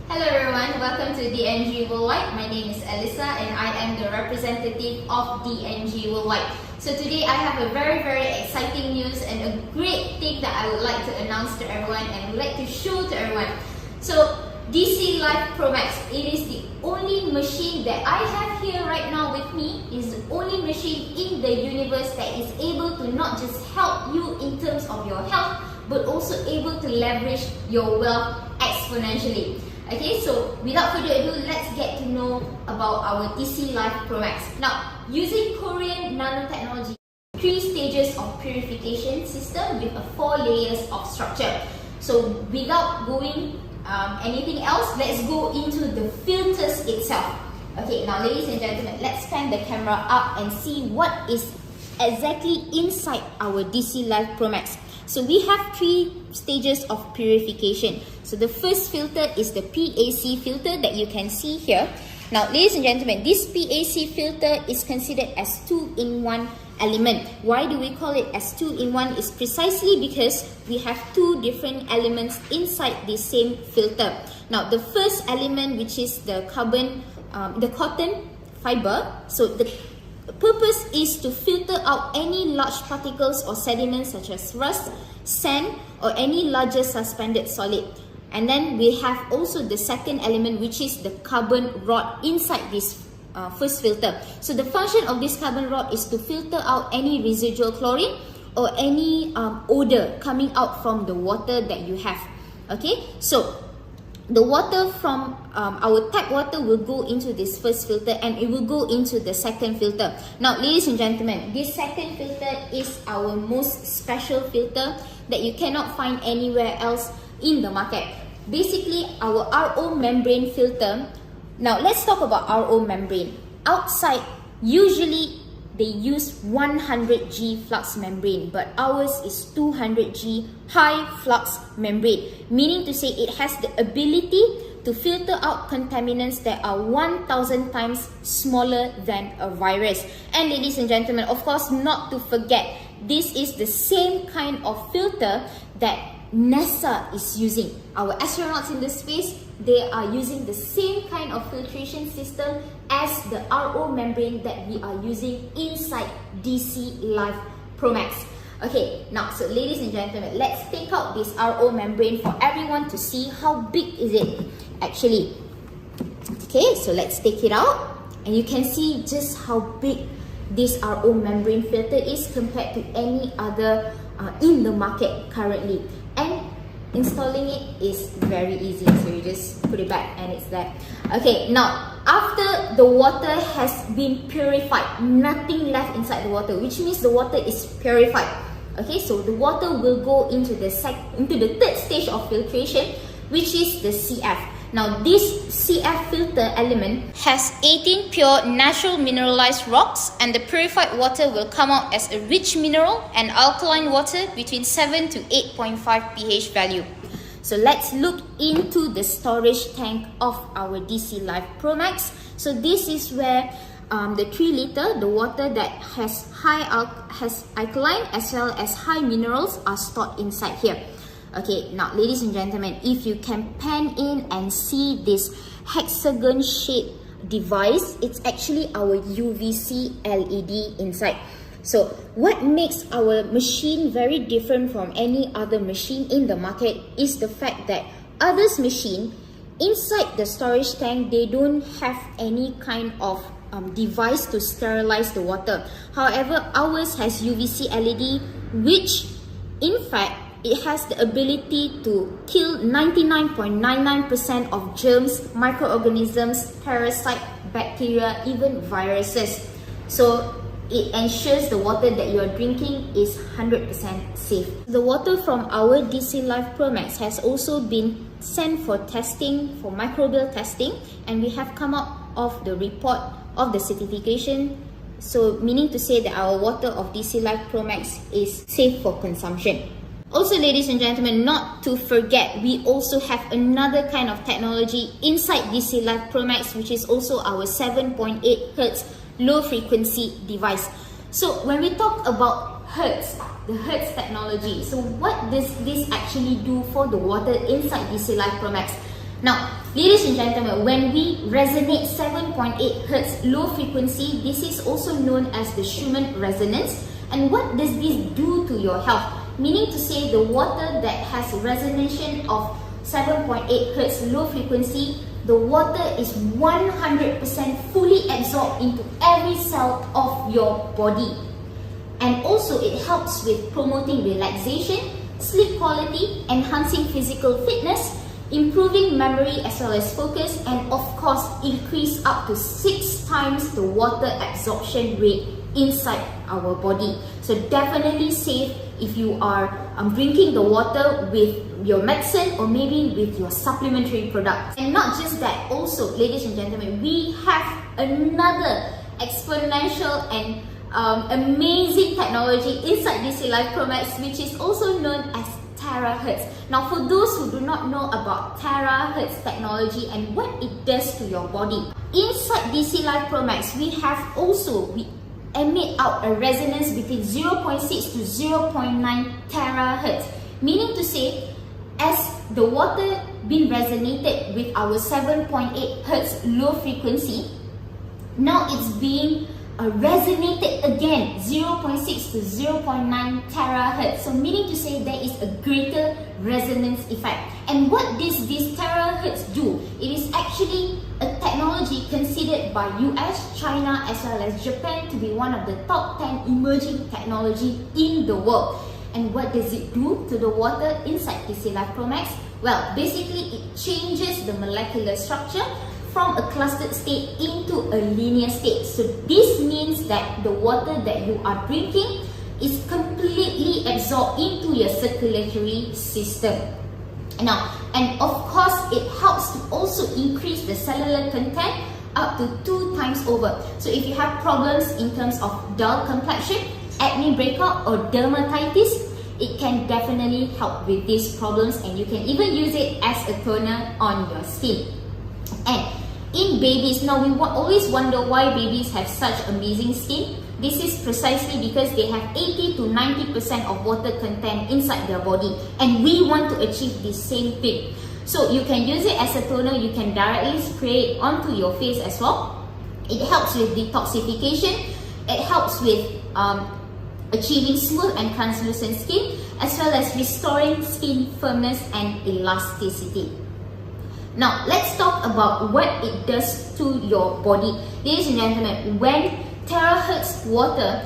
Hello everyone, welcome to DNG Worldwide. My name is Elisa and I am the representative of DNG Worldwide. So today I have a very exciting news and a great thing that I would like to announce to everyone and would like to show to everyone. So DC Live Pro Max, it is the only machine that I have here right now with me. Is the only machine in the universe that is able to not just help you in terms of your health, but also able to leverage your wealth exponentially. Okay, so without further ado, let's get to know about our DC Live Pro Max. Now, using Korean nanotechnology, 3 stages of purification system with 4 layers of structure. So without going anything else, let's go into the filters itself. Okay, now ladies and gentlemen, let's pan the camera up and see what is exactly inside our DC Live Pro Max. So we have 3 stages of purification. So the first filter is the PAC filter that you can see here. Now ladies and gentlemen, this PAC filter is considered as 2-in-1 element. Why do we call it as 2-in-1? Is precisely because we have 2 different elements inside the same filter. Now the first element, which is the cotton fiber, so the purpose is to filter out any large particles or sediments such as rust, sand, or any larger suspended solid. And then we have also the second element, which is the carbon rod inside this first filter. So the function of this carbon rod is to filter out any residual chlorine or any odor coming out from the water that you have. Okay, so the water from our tap water will go into this first filter and it will go into the second filter. Now ladies and gentlemen, this second filter is our most special filter that you cannot find anywhere else in the market. Basically, our RO membrane filter. Now let's talk about RO membrane. Outside, usually they use 100G flux membrane, but ours is 200G high flux membrane, meaning to say it has the ability to filter out contaminants that are 1,000 times smaller than a virus. And ladies and gentlemen, of course, not to forget, this is the same kind of filter that NASA is using. Our astronauts in the space, they are using the same kind of filtration system as the RO membrane that we are using inside DC Live Pro Max. Okay, now so ladies and gentlemen, let's take out this RO membrane for everyone to see how big is it actually. Okay, so let's take it out and you can see just how big this RO membrane filter is compared to any other in the market currently. And installing it is very easy, so you just put it back and it's there. Okay, now after the water has been purified, nothing left inside the water, which means the water is purified. Okay, so the water will go into the third stage of filtration, which is the CF. Now this CF filter element has 18 pure natural mineralized rocks, and the purified water will come out as a rich mineral and alkaline water between 7 to 8.5 pH value. So let's look into the storage tank of our DC Live Pro Max. So this is where the 3 liter, the water that has alkaline as well as high minerals are stored inside here. Okay, now ladies and gentlemen, if you can pan in and see this hexagon shaped device, it's actually our UVC LED inside. So what makes our machine very different from any other machine in the market is the fact that others' machine inside the storage tank, they don't have any kind of device to sterilize the water. However, ours has UVC LED, which in fact it has the ability to kill 99.99% of germs, microorganisms, parasite, bacteria, even viruses. So it ensures the water that you are drinking is 100% safe. The water from our DC Live Pro Max has also been sent for testing, for microbial testing, and we have come out of the report of the certification. So meaning to say that our water of DC Live Pro Max is safe for consumption. Also, ladies and gentlemen, not to forget, we also have another kind of technology inside DC Live Pro Max, which is also our 7.8 Hz low frequency device. So when we talk about Hertz, the Hertz technology, so what does this actually do for the water inside DC Live Pro Max? Now, ladies and gentlemen, when we resonate 7.8 Hz low frequency, this is also known as the Schumann resonance. And what does this do to your health? Meaning to say, the water that has resonance of 7.8 Hz low frequency, the water is 100% fully absorbed into every cell of your body. And also it helps with promoting relaxation, sleep quality, enhancing physical fitness, improving memory as well as focus, and of course increase up to 6 times the water absorption rate inside our body. So definitely safe if you are drinking the water with your medicine or maybe with your supplementary products. And not just that, also ladies and gentlemen, we have another exponential and amazing technology inside DC Life Pro Max, which is also known as terahertz. Now, for those who do not know about terahertz technology and what it does to your body, inside DC Life Pro Max, we emit out a resonance between 0.6 to 0.9 terahertz. Meaning to say, as the water being resonated with our 7.8 Hz low frequency, now it's being resonated again 0.6 to 0.9 terahertz. So meaning to say there is a greater resonance effect. And what these terahertz do, it is actually a technology considered by US, China as well as Japan to be one of the top 10 emerging technology in the world. And what does it do to the water inside DC Life Pro Max? Well, basically it changes the molecular structure from a clustered state into a linear state. So this means that the water that you are drinking is completely absorbed into your circulatory system. Now, and of course, it helps to also increase the cellular content up to 2 times over. So if you have problems in terms of dull complexion, acne breakout or dermatitis, it can definitely help with these problems, and you can even use it as a toner on your skin. And in babies, now we always wonder why babies have such amazing skin. This is precisely because they have 80 to 90% of water content inside their body, and we want to achieve the same thing. So you can use it as a toner, you can directly spray it onto your face as well. It helps with detoxification, it helps with achieving smooth and translucent skin, as well as restoring skin firmness and elasticity. Now, let's talk about what it does to your body. Ladies and gentlemen, when terahertz water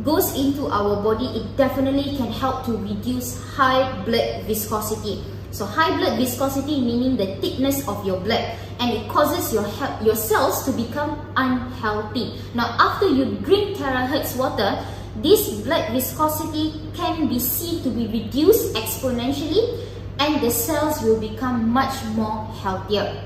goes into our body, it definitely can help to reduce high blood viscosity. So high blood viscosity meaning the thickness of your blood, and it causes your cells to become unhealthy. Now, after you drink terahertz water, this blood viscosity can be seen to be reduced exponentially, and the cells will become much more healthier.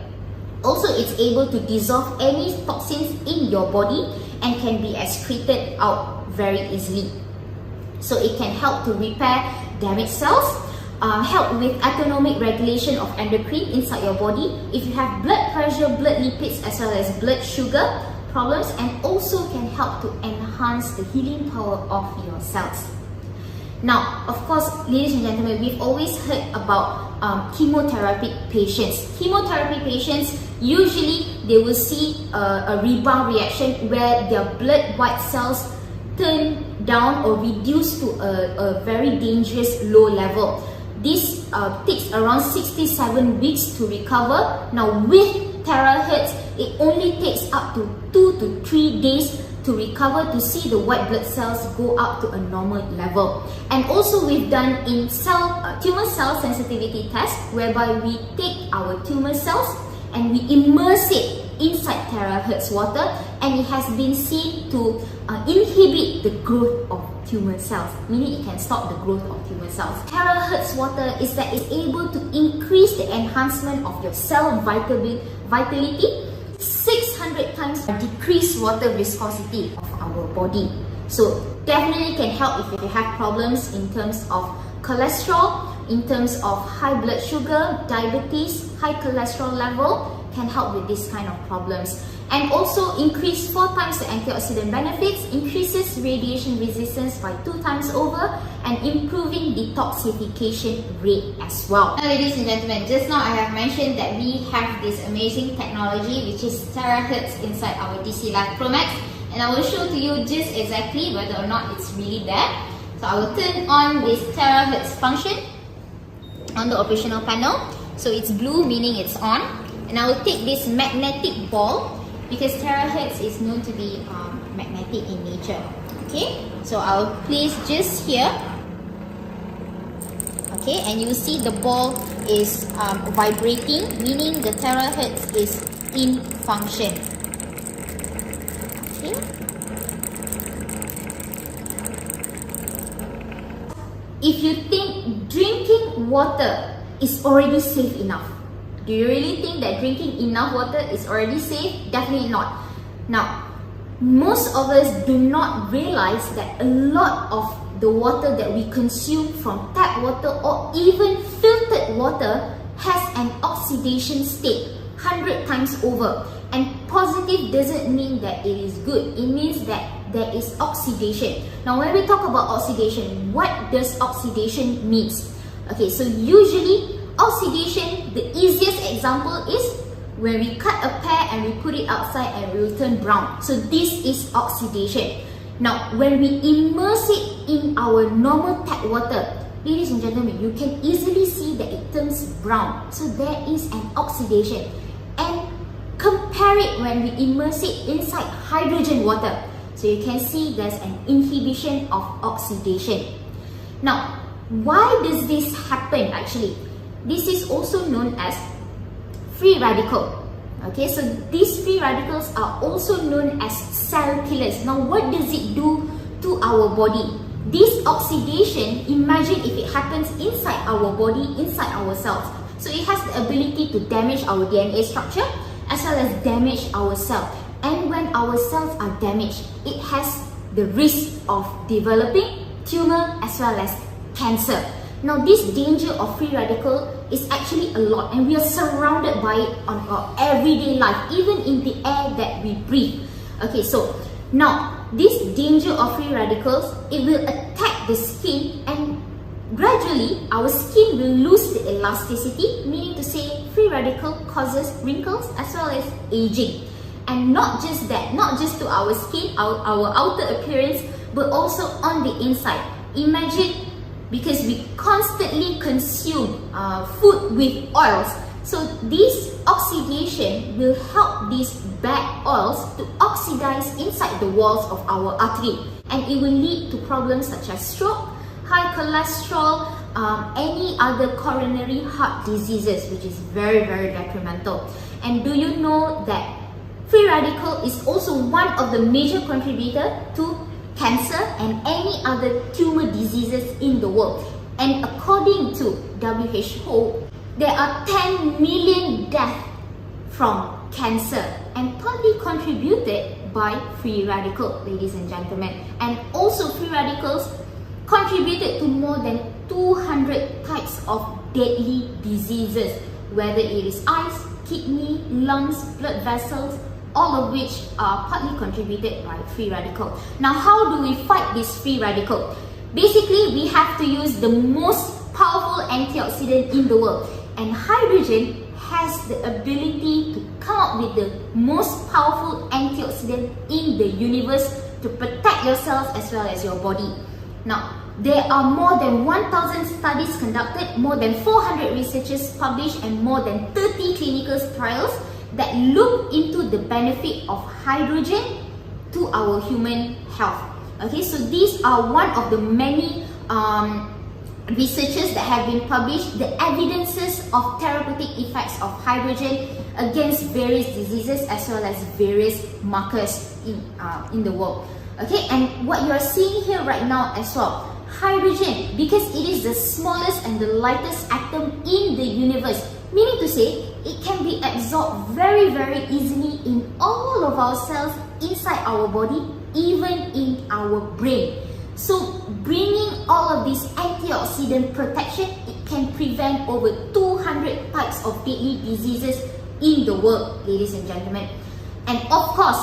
Also, it's able to dissolve any toxins in your body and can be excreted out very easily. So it can help to repair damaged cells, help with autonomic regulation of endocrine inside your body. If you have blood pressure, blood lipids as well as blood sugar problems, and also can help to enhance the healing power of your cells. Now, of course, ladies and gentlemen, we've always heard about chemotherapy patients. Chemotherapy patients, usually they will see a rebound reaction where their blood white cells turn down or reduce to a very dangerous low level. This takes around 67 weeks to recover. Now, with terahertz, it only takes up to 2 to 3 days to recover, to see the white blood cells go up to a normal level. And also we've done in tumor cell sensitivity test, whereby we take our tumor cells and we immerse it inside terahertz water, and it has been seen to inhibit the growth of tumor cells, meaning it can stop the growth of tumor cells. Terahertz water is that it's able to increase the enhancement of your cell vitality, 600 times decrease water viscosity of our body. So definitely can help if you have problems in terms of cholesterol, in terms of high blood sugar, diabetes, high cholesterol level, can help with this kind of problems. And also increase 4 times the antioxidant benefits, increases radiation resistance by 2 times over, and improving detoxification rate as well. Now, ladies and gentlemen, just now I have mentioned that we have this amazing technology which is terahertz inside our DC Life Pro Max, and I will show to you just exactly whether or not it's really there. So I will turn on this terahertz function on the operational panel. So it's blue, meaning it's on. And I will take this magnetic ball, because terahertz is known to be magnetic in nature. Okay, so I'll place just here. Okay, and you see the ball is vibrating, meaning the terahertz is in function. Okay. If you think drinking water is already safe enough, do you really think that drinking enough water is already safe? Definitely not. Now, most of us do not realize that a lot of the water that we consume from tap water or even filtered water has an oxidation state 100 times over. And positive doesn't mean that it is good. It means that there is oxidation. Now, when we talk about oxidation, what does oxidation means? Okay, so usually oxidation, the easiest example is when we cut a pear and we put it outside and it will turn brown. So this is oxidation. Now, when we immerse it in our normal tap water, ladies and gentlemen, you can easily see that it turns brown. So there is an oxidation. And compare it when we immerse it inside hydrogen water. So you can see there's an inhibition of oxidation. Now, why does this happen actually? This is also known as free radical. Okay, so these free radicals are also known as cell killers. Now, what does it do to our body? This oxidation, imagine if it happens inside our body, inside our cells. So it has the ability to damage our DNA structure as well as damage our cell. And when our cells are damaged, it has the risk of developing tumor as well as cancer. Now, this danger of free radical is actually a lot, and we are surrounded by it on our everyday life, even in the air that we breathe. Okay, so now this danger of free radicals, it will attack the skin, and gradually our skin will lose the elasticity, meaning to say free radical causes wrinkles as well as aging. And not just that, not just to our skin, our outer appearance, but also on the inside. Imagine, because we constantly consume food with oils, so this oxidation will help these bad oils to oxidize inside the walls of our artery, and it will lead to problems such as stroke, high cholesterol, any other coronary heart diseases, which is very, very detrimental. And do you know that free radical is also one of the major contributors to cancer and any other tumor diseases in the world? And according to WHO, there are 10 million deaths from cancer, and partly contributed by free radical, ladies and gentlemen. And also free radicals contributed to more than 200 types of deadly diseases, whether it is eyes, kidney, lungs, blood vessels, all of which are partly contributed by free radical. Now, how do we fight this free radical? Basically, we have to use the most powerful antioxidant in the world, and hydrogen has the ability to come up with the most powerful antioxidant in the universe to protect your cells as well as your body. Now, there are more than 1,000 studies conducted, more than 400 researchers published, and more than 30 clinical trials that look into the benefit of hydrogen to our human health. Okay, so these are one of the many researches that have been published, the evidences of therapeutic effects of hydrogen against various diseases as well as various markers in the world. Okay, and what you are seeing here right now as well, hydrogen, because it is the smallest and the lightest atom in the universe, meaning to say it can be absorbed very, very easily in all of our cells inside our body, even in our brain. So bringing all of this antioxidant protection, it can prevent over 200 types of deadly diseases in the world, ladies and gentlemen. And of course,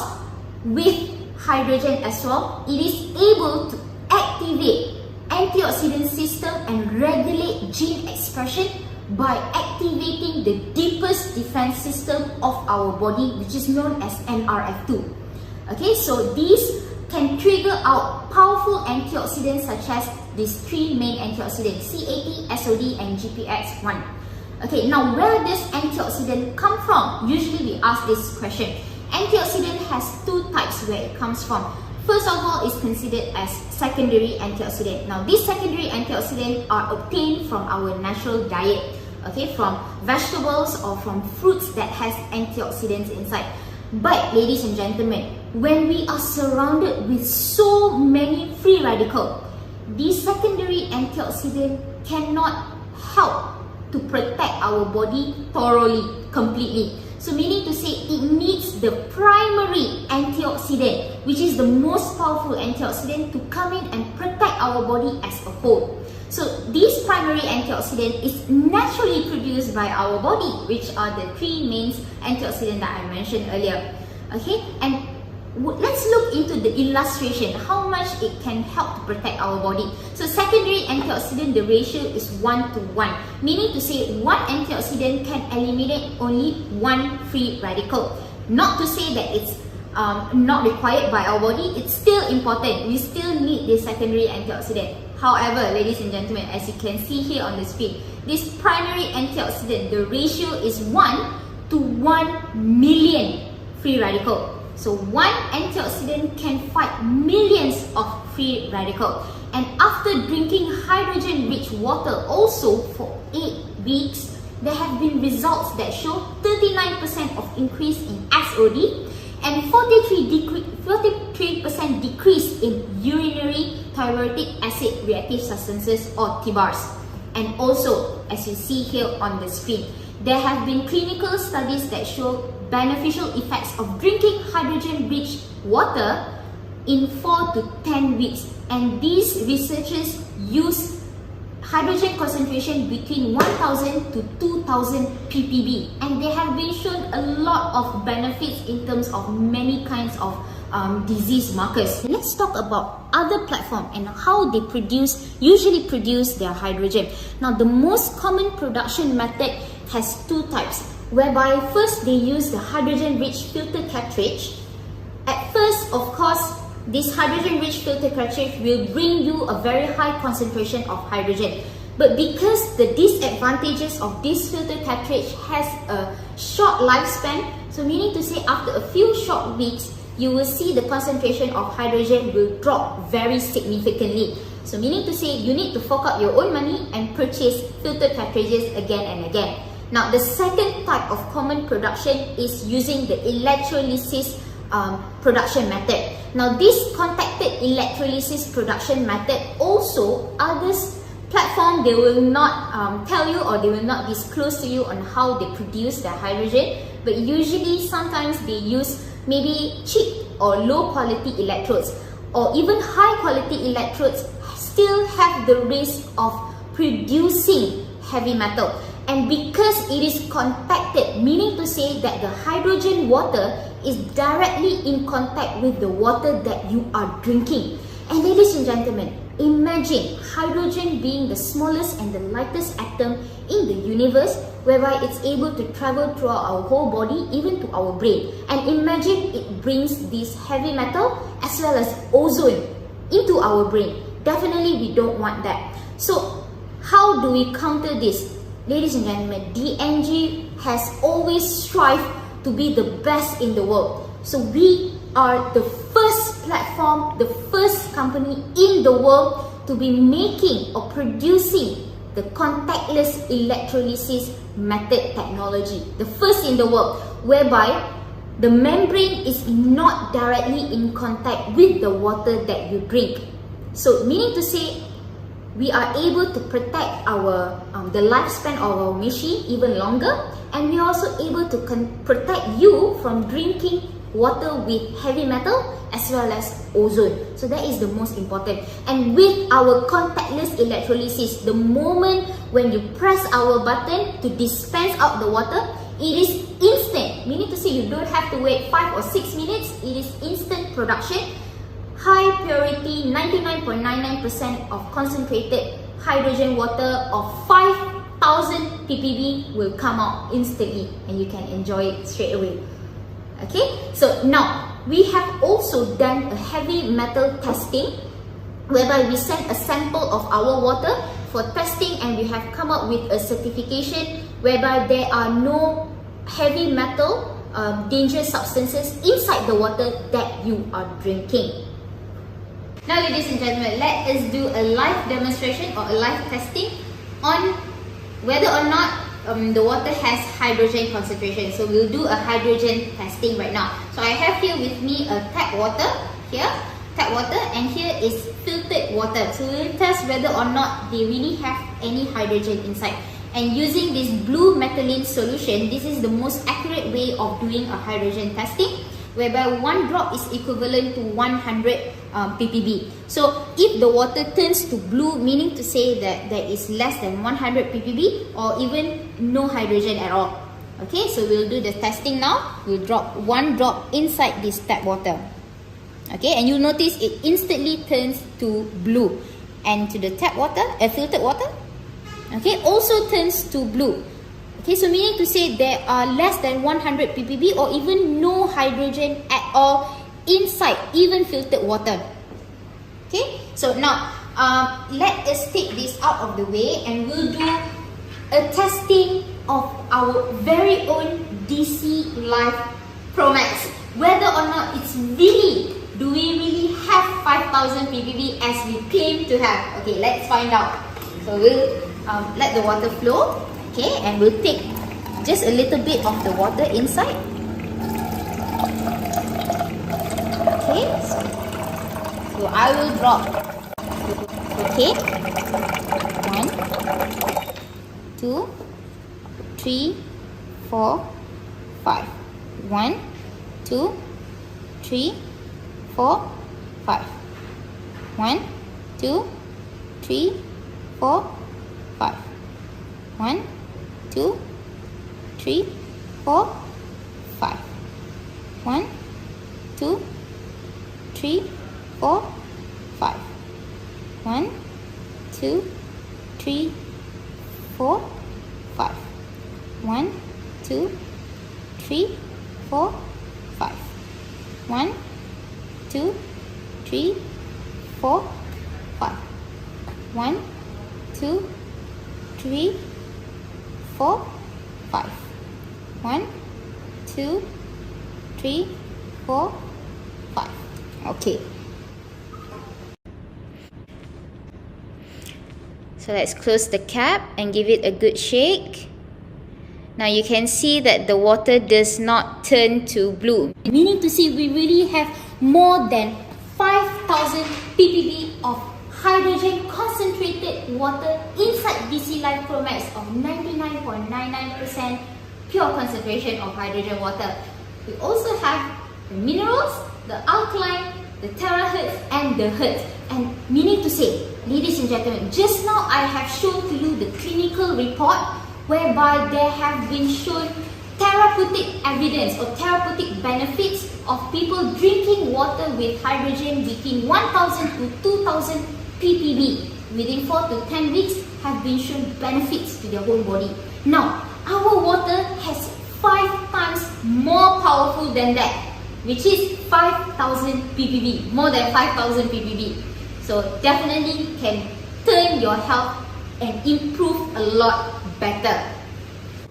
with hydrogen as well, it is able to activate antioxidant system and regulate gene expression by activating the deepest defense system of our body, which is known as NRF2. Okay, so these can trigger out powerful antioxidants such as these three main antioxidants, CAT, SOD, and GPX1. Okay, now where does antioxidant come from? Usually we ask this question. Antioxidant has two types where it comes from. First of all, is considered as secondary antioxidant. Now, these secondary antioxidants are obtained from our natural diet, okay, from vegetables or from fruits that has antioxidants inside. But, ladies and gentlemen, when we are surrounded with so many free radicals, these secondary antioxidants cannot help to protect our body thoroughly, completely. So meaning to say, it needs the primary antioxidant, which is the most powerful antioxidant, to come in and protect our body as a whole. So this primary antioxidant is naturally produced by our body, which are the three main antioxidants that I mentioned earlier. Okay, and let's look into the illustration, how much it can help to protect our body. So secondary antioxidant, the ratio is 1 to 1, meaning to say one antioxidant can eliminate only one free radical. Not to say that it's not required by our body, it's still important. We still need this secondary antioxidant. However, ladies and gentlemen, as you can see here on the screen, this primary antioxidant, the ratio is 1 to 1 million free radical. So one antioxidant can fight millions of free radicals. And after drinking hydrogen-rich water also for 8 weeks, there have been results that show 39% of increase in SOD and 43% decrease in urinary thyroidic acid reactive substances or TBARS. And also, as you see here on the screen, there have been clinical studies that show beneficial effects of drinking hydrogen-rich water in 4 to 10 weeks. And these researchers use hydrogen concentration between 1000 to 2000 ppb, and they have been shown a lot of benefits in terms of many kinds of disease markers. Let's talk about other platforms and how they usually produce their hydrogen. Now, the most common production method has two types, whereby first they use the hydrogen-rich filter cartridge. At first, of course, this hydrogen-rich filter cartridge will bring you a very high concentration of hydrogen. But because the disadvantages of this filter cartridge has a short lifespan, so meaning to say after a few short weeks, you will see the concentration of hydrogen will drop very significantly. So meaning to say, you need to fork out your own money and purchase filter cartridges again and again. Now, the second type of common production is using the electrolysis production method. Now, this contacted electrolysis production method also, others platform, they will not tell you or they will not disclose to you on how they produce their hydrogen, but usually sometimes they use maybe cheap or low quality electrodes, or even high quality electrodes still have the risk of producing heavy metal. And because it is contacted, meaning to say that the hydrogen water is directly in contact with the water that you are drinking. And ladies and gentlemen, imagine hydrogen being the smallest and the lightest atom in the universe, whereby it's able to travel throughout our whole body, even to our brain. And imagine it brings this heavy metal as well as ozone into our brain. Definitely we don't want that. So how do we counter this? Ladies and gentlemen, DNG has always strived to be the best in the world. So we are the first platform, the first company in the world to be making or producing the contactless electrolysis method technology. The first in the world, whereby the membrane is not directly in contact with the water that you drink. So meaning to say, we are able to protect our the lifespan of our machine even longer, and we are also able to protect you from drinking water with heavy metal as well as ozone. So that is the most important. And with our contactless electrolysis, the moment when you press our button to dispense out the water, it is instant. Meaning to say you don't have to wait 5 or 6 minutes. It is instant production. High purity, 99.99% of concentrated hydrogen water of 5,000 ppb will come out instantly, and you can enjoy it straight away. Okay, so now we have also done a heavy metal testing, whereby we sent a sample of our water for testing, and we have come up with a certification whereby there are no heavy metal dangerous substances inside the water that you are drinking. Now, ladies and gentlemen, let us do a live demonstration or a live testing on whether or not the water has hydrogen concentration. So we'll do a hydrogen testing right now. So I have here with me a tap water here, and here is filtered water. So we'll test whether or not they really have any hydrogen inside. And using this blue methylene solution, this is the most accurate way of doing a hydrogen testing, whereby 1 drop is equivalent to 100 ppb. So if the water turns to blue, meaning to say that there is less than 100 ppb or even no hydrogen at all. Okay, so we'll do the testing now. We'll drop 1 drop inside this tap water. Okay, and you'll notice it instantly turns to blue. And to the tap water, filtered water, okay, also turns to blue. Okay, so meaning to say there are less than 100 ppb or even no hydrogen at all inside even filtered water. Okay, so now let us take this out of the way, and we'll do a testing of our very own DC Life Pro Max, whether or not it's really, do we really have 5,000 ppb as we claim to have. Okay, let's find out. So we'll let the water flow. Okay, and we'll take just a little bit of the water inside. Okay, so I will drop. Okay, 1, 2, 3, 4, 5. 1, 2, 3, 4, 5. 1, 2, 3, 4, 5. 1, 2, 3, 4, 5. 1, 2, 3, 4, 5. 1, 2, 3, 4, 5. 1, 2, 3, 4, 5. 1, 2, 3, 4, 5. 1, 2, 3, 4, 5. 1, 2, 3, 4, 5. Okay. So let's close the cap and give it a good shake. Now you can see that the water does not turn to blue. Meaning to say we really have more than 5,000 ppb of hydrogen concentrated water inside DC Life Pro Max of 99.99% pure concentration of hydrogen water. We also have the minerals, the alkaline, the terahertz and the hertz. And meaning to say, ladies and gentlemen, just now I have shown to you the clinical report whereby there have been shown therapeutic evidence or therapeutic benefits of people drinking water with hydrogen between 1000 to 2000 ppb within 4 to 10 weeks have been shown benefits to their whole body. Now, our water has 5 times more powerful than that, which is 5,000 ppb, more than 5,000 ppb. So definitely can turn your health and improve a lot better.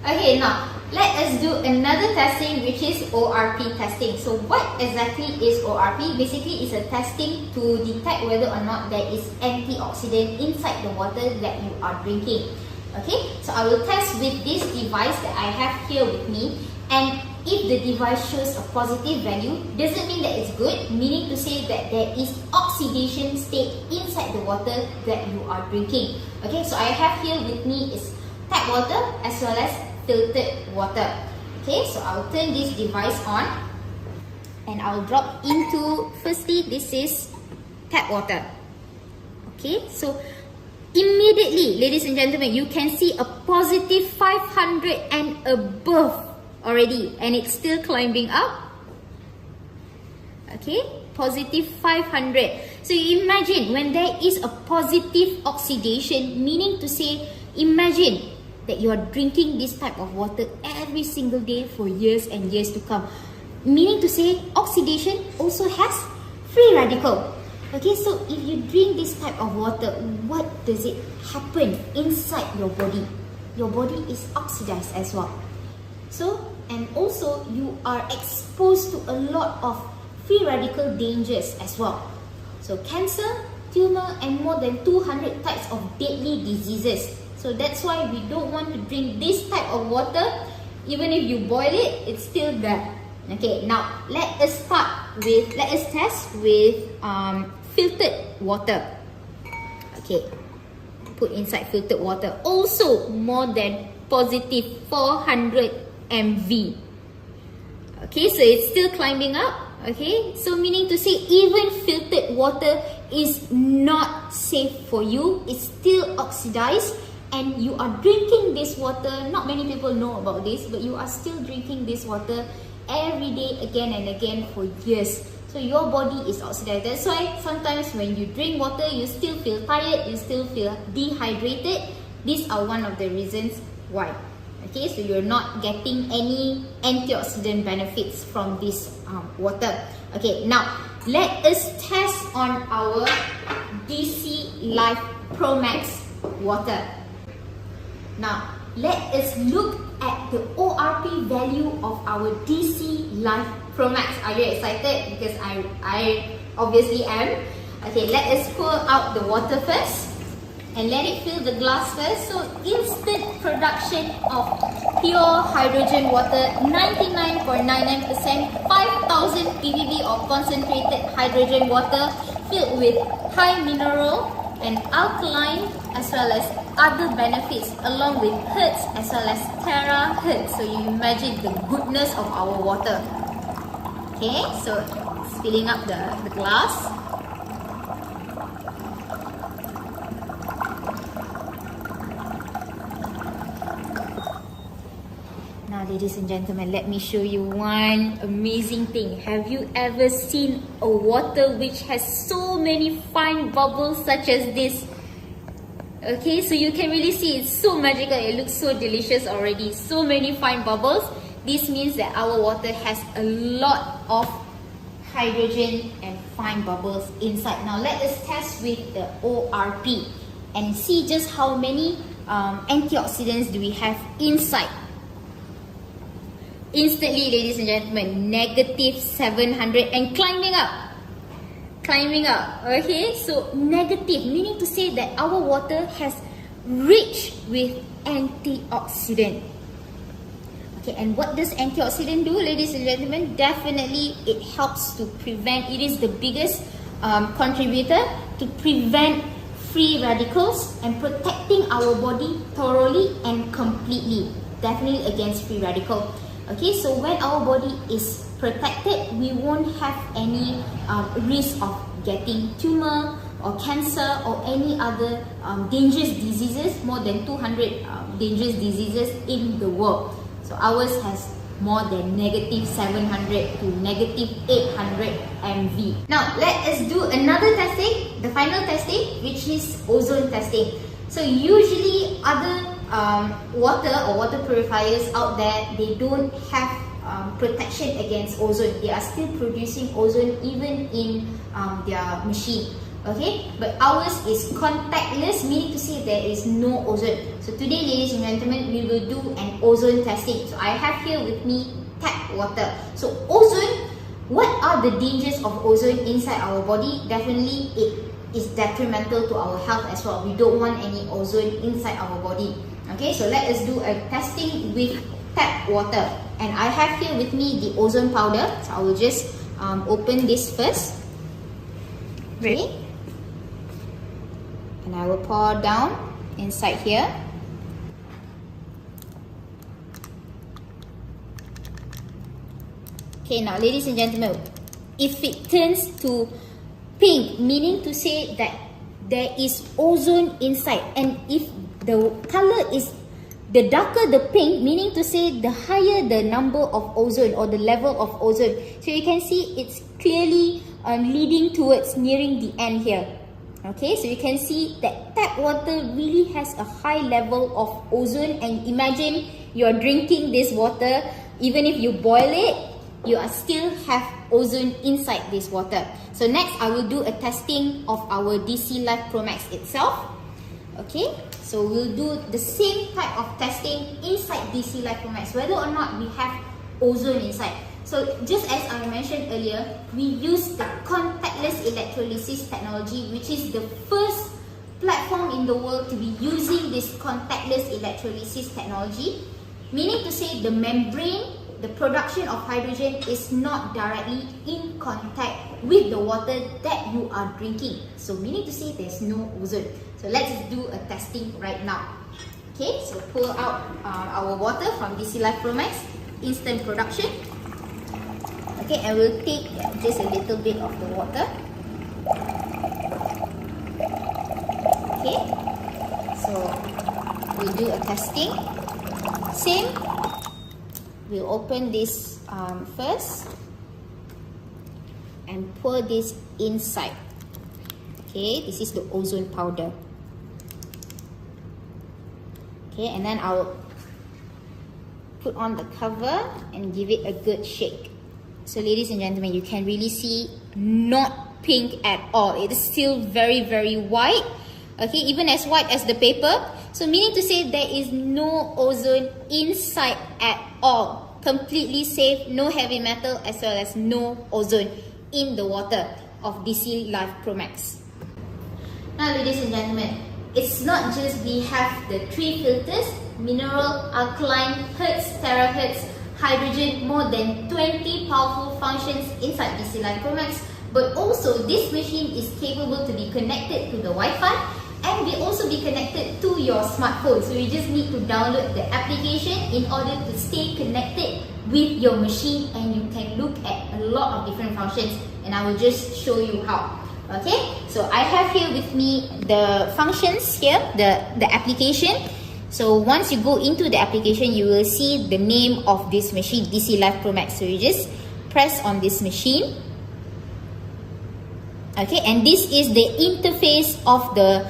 Okay, now let us do another testing, which is ORP testing. So what exactly is ORP? Basically, it's a testing to detect whether or not there is antioxidant inside the water that you are drinking. Okay, so I will test with this device that I have here with me, and if the device shows a positive value, doesn't mean that it's good, meaning to say that there is oxidation state inside the water that you are drinking. Okay, so I have here with me is tap water as well as filtered water. Okay, so I'll turn this device on. And I'll drop into, firstly, this is tap water. Okay, so immediately, ladies and gentlemen, you can see a positive 500 and above already, and it's still climbing up. Okay, positive 500. So you imagine when there is a positive oxidation, meaning to say, imagine that you are drinking this type of water every single day for years and years to come. Meaning to say, oxidation also has free radical. Okay, so if you drink this type of water, what does it happen inside your body? Your body is oxidized as well. So, and also you are exposed to a lot of free radical dangers as well. So cancer, tumor, and more than 200 types of deadly diseases. So that's why we don't want to drink this type of water. Even if you boil it, it's still there. Okay, now let us test with filtered water. Okay, put inside filtered water. Also more than positive 400 MV. Okay, so it's still climbing up. Okay, so meaning to say, even filtered water is not safe for you. It's still oxidized, and you are drinking this water. Not many people know about this, but you are still drinking this water every day, again and again, for years. So your body is oxidized. That's why sometimes when you drink water, you still feel tired, you still feel dehydrated. These are one of the reasons why. Okay, so you're not getting any antioxidant benefits from this water. Okay, now let us test on our DC Life Pro Max water. Now let us look at the ORP value of our DC Life Pro Max. Are you excited? Because I obviously am. Okay, let us pour out the water first and let it fill the glass first. So instant production of pure hydrogen water, 99.99%, 5000 ppb of concentrated hydrogen water filled with high mineral and alkaline, as well as other benefits, along with hertz as well as terahertz. So you imagine the goodness of our water. Okay, so it's filling up the glass. Now, ladies and gentlemen, let me show you one amazing thing. Have you ever seen a water which has so many fine bubbles such as this? Okay, so you can really see it's so magical. It looks so delicious already. So many fine bubbles. This means that our water has a lot of hydrogen and fine bubbles inside. Now let us test with the ORP and see just how many antioxidants do we have inside. Instantly, ladies and gentlemen, negative 700 and climbing up. Climbing up. Okay, so negative, meaning to say that our water has rich with antioxidant. Okay, and what does antioxidant do, ladies and gentlemen? Definitely, it helps to prevent, it is the biggest contributor to prevent free radicals and protecting our body thoroughly and completely, definitely against free radical. Okay, so when our body is protected, we won't have any risk of getting tumor or cancer or any other dangerous diseases, more than 200 dangerous diseases in the world. So ours has more than negative 700 to negative 800 MV. Now let us do another testing, the final testing, which is ozone testing. So usually other water or water purifiers out there, they don't have protection against ozone. They are still producing ozone even in their machine. Okay, but ours is contactless, meaning to say there is no ozone. So today, ladies and gentlemen, we will do an ozone testing. So I have here with me tap water. So ozone, what are the dangers of ozone inside our body? Definitely it is detrimental to our health as well. We don't want any ozone inside our body. Okay, so let us do a testing with tap water. And I have here with me the ozone powder. So I will just open this first. Okay. And I will pour down inside here. Okay, now ladies and gentlemen, if it turns to pink, meaning to say that there is ozone inside, and if the color is the darker the pink, meaning to say the higher the number of ozone or the level of ozone. So you can see it's clearly leading towards nearing the end here. Okay, so you can see that tap water really has a high level of ozone, and imagine you're drinking this water, even if you boil it, you are still have ozone inside this water. So next, I will do a testing of our DC Life Pro Max itself. Okay, so we'll do the same type of testing inside DC Life Pro Max, whether or not we have ozone inside. So just as I mentioned earlier, we use the contactless electrolysis technology, which is the first platform in the world to be using this contactless electrolysis technology, meaning to say the membrane, the production of hydrogen is not directly in contact with the water that you are drinking. So meaning to say there's no ozone. So let's do a testing right now. Okay, so pull out our water from DC Life Pro Max, instant production. Okay, and we'll take just a little bit of the water. Okay, so we'll do a testing. Same, we'll open this first and pour this inside. Okay, this is the ozone powder. Okay, and then I'll put on the cover and give it a good shake. So ladies and gentlemen, you can really see not pink at all. It is still very, very white. Okay, even as white as the paper. So meaning to say there is no ozone inside at all. Completely safe, no heavy metal, as well as no ozone in the water of DC Life Pro Max. Now ladies and gentlemen, it's not just we have the 3 filters, mineral, alkaline, hertz, terahertz, hydrogen, more than 20 powerful functions inside DC Life Pro Max, but also this machine is capable to be connected to the Wi-Fi and will also be connected to your smartphone. So you just need to download the application in order to stay connected with your machine, and you can look at a lot of different functions, and I will just show you how. Okay, so I have here with me the functions here, the application. So once you go into the application, you will see the name of this machine, DC Life Pro Max. So you just press on this machine. Okay, and this is the interface of the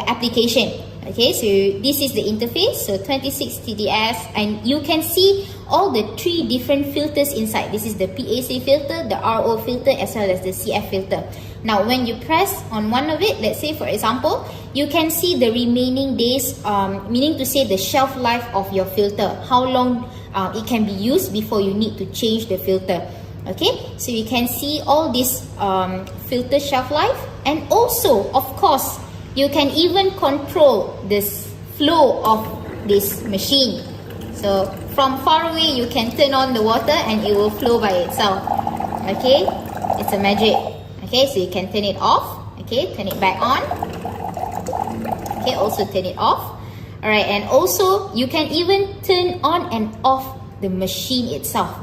application. Okay, so this is the interface. So 26 TDS, and you can see all the 3 different filters inside. This is the PAC filter, the RO filter, as well as the CF filter. Now, when you press on one of it, let's say for example, you can see the remaining days, meaning to say the shelf life of your filter, how long it can be used before you need to change the filter. Okay, so you can see all this filter shelf life, and also, of course, you can even control this flow of this machine. So from far away, you can turn on the water and it will flow by itself. Okay, it's a magic. Okay, so you can turn it off. Okay, turn it back on. Okay, also turn it off. Alright, and also you can even turn on and off the machine itself.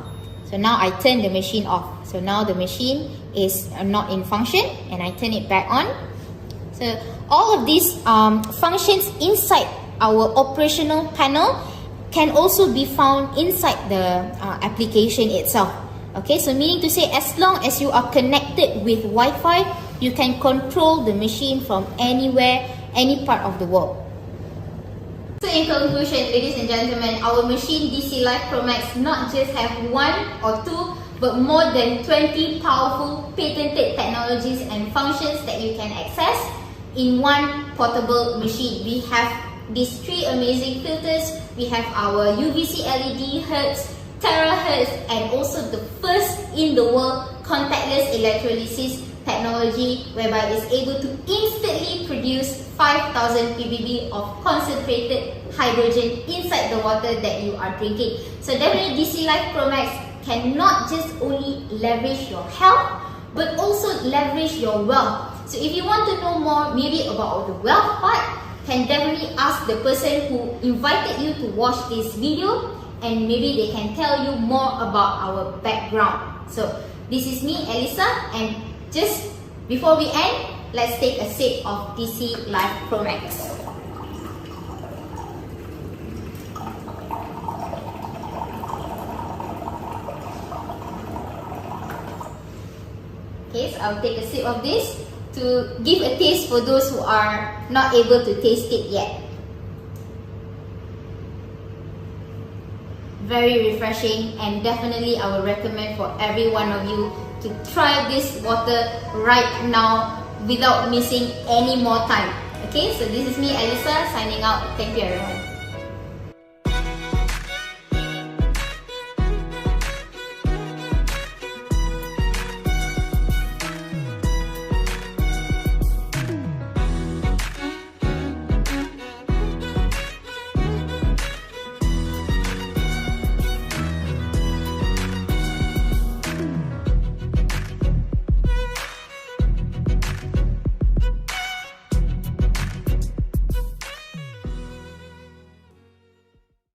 So now I turn the machine off. So now the machine is not in function, and I turn it back on. So all of these functions inside our operational panel can also be found inside the application itself. Okay, so meaning to say, as long as you are connected with Wi-Fi, you can control the machine from anywhere, any part of the world. So in conclusion, ladies and gentlemen, our machine DC Life Pro Max not just have 1 or 2, but more than 20 powerful patented technologies and functions that you can access in one portable machine. We have these 3 amazing filters. We have our UVC LED, Hertz, terahertz, and also the first in the world contactless electrolysis technology, whereby it's able to instantly produce 5,000 ppb of concentrated hydrogen inside the water that you are drinking. So definitely DC Life Pro Max can not just only leverage your health, but also leverage your wealth. So if you want to know more maybe about the wealth part, can definitely ask the person who invited you to watch this video, and maybe they can tell you more about our background. So This is me, Elisa, and just before we end, let's take a sip of DC Life Pro Max. Okay, so I'll take a sip of this to give a taste for those who are not able to taste it yet. Very refreshing, and definitely I would recommend for every one of you to try this water right now without missing any more time. Okay, so this is me, Elisa, signing out. Thank you, everyone.